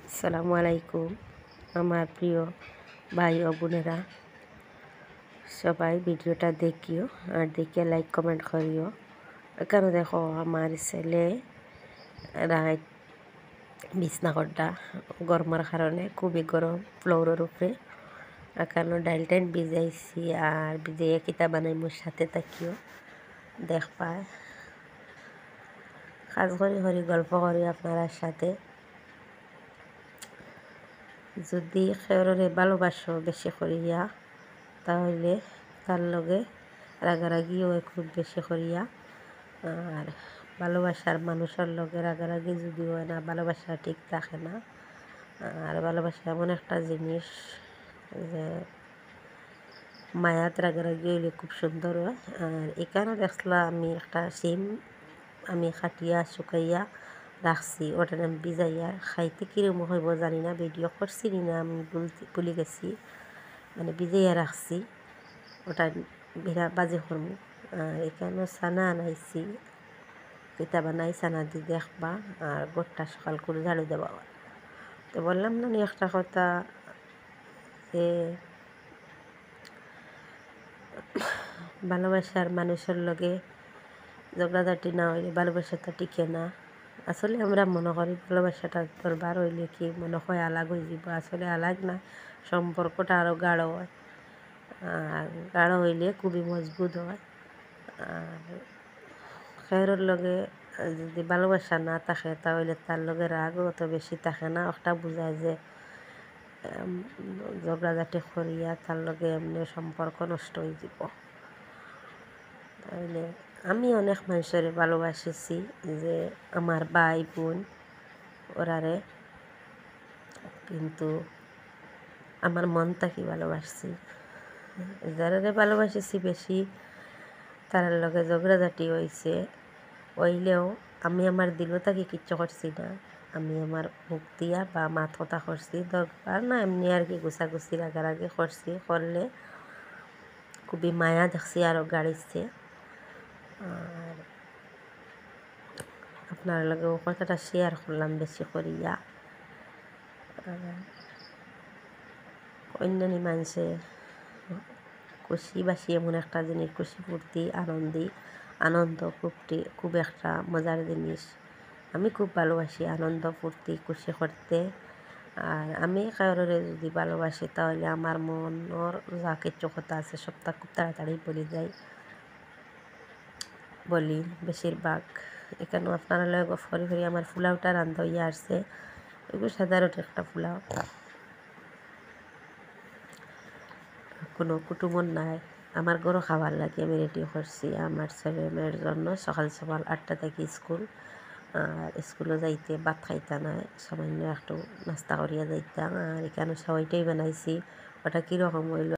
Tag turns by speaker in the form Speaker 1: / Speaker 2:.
Speaker 1: আসসালামু আলাইকুম আমার প্রিয় ভাই ও বোনেরা, সবাই ভিডিওটা দেখিও আর দেখিয়ে লাইক কমেন্ট করিও। এখানে দেখো আমার ছেলে রাত বিছনা করটা গরমের কারণে খুবই গরম ফ্লোরের উপরে। এখানে ডাইল টাইন ভিজাইছি আর ভিজাইয়া কিতা বানাই মোর সাথে থাকিও দেখবা। কাজ করি করি গল্প করি আপনার সাথে। যদি কেউরে ভালোবাসো বেশি করিয়া তাহলে তার লগে রাগারাগিও খুব বেশি করিয়া। আর ভালোবাসার মানুষের লগে রাগারাগি যদি হয় না, ভালোবাসা ঠিক থাকে না। আর ভালোবাসা এমন একটা জিনিস যে মায়াত রাগারাগি হইলে খুব সুন্দর হয়। আর এখানে দেখলা আমি একটা সিম আমি খাটিয়া শুকাইয়া রাখছি, ওটা আমি ভিজাইয়া খাইতে কিরম হইব জানি না, ভিডিও করছি না আমি ভুলে গেছি। মানে ভিজাইয়া রাখছি, ওটা বাজে করবো। আর এখানে ছানা আনাইছি, পিঠা বানাই ছানা দিয়ে দেখবা। আর গোটটা সকাল করে ঝাড়ু দেওয়া। তো বললাম না একটা কথা যে ভালোবাসার মানুষের লগে ঝগড়াঝাটি না হইলে ভালোবাসাটা টিকে না। আসলে আমরা মনে করি ভালোবাসাটা দরবার হইলে কি মনে হয় আলাগ হয়ে যাব, আসলে আলাগ না, সম্পর্কটা আরও গাঢ় হয়। আর গাঢ় হইলে খুবই মজবুত হয়। আর খেয়ের লগে যদি ভালোবাসা না থাকে তাহলে তার লগে রাগও অত বেশি থাকে না। একটা বোঝায় যে ঝগড়াঝাটি করিয়া তার লগে এমনি সম্পর্ক নষ্ট হয়ে যাব। তাহলে আমি অনেক মানুষের ভালোবাসেছি, যে আমার ভাই বোন ওরারে, কিন্তু আমার মন থাকি ভালোবাসছি। যারারে ভালোবাসেছি বেশি তার লগে ঝগড়াঝাটি হইলেও আমি আমার দিলও থাকি কিচ্ছু করছি না। আমি আমার মুখ দিয়া বা মাত কথা করছি, দরকার না এমনি আর কি গুছাগুছি রাগারাগি করছি, করলে খুবই মায়া দেখছি আরও গাড়িছে। আর আপনার লগে ও কথাটা শেয়ার করলাম বেশি করিয়া। অন্যান্য মানুষে খুশি বাসি এমন একটা জিনিস, খুশি ফুর্তি আনন্দ খুব একটা মজার জিনিস। আমি খুব ভালোবাসি আনন্দ ফুর্তি খুশি করতে। আর আমি কারোরে যদি ভালোবাসি তাহলে আমার মনের যা কিছু কথা আছে সবটা খুব তাড়াতাড়ি বলি বেশিরভাগ। এখানেও আপনারা লগে ফরি ফরি আমার পোলাওটা রান্ধা হইয়া আসছে। এগুলো সাধারণ একটা পোলাও, কোনো কুটুমন নাই, আমার ঘরও খাবার লাগে আমি রেডি করছি আমার ছেলে মেয়ের জন্য। সকাল সকাল 8টা থেকে স্কুল, আর স্কুলে যাইতে ভাত খাইতে নাই, সামান্য একটু নাস্তা করিয়া যাইতাম। আর এখানে সবাইটাই বানাইছি, ওটা কীরকম হইল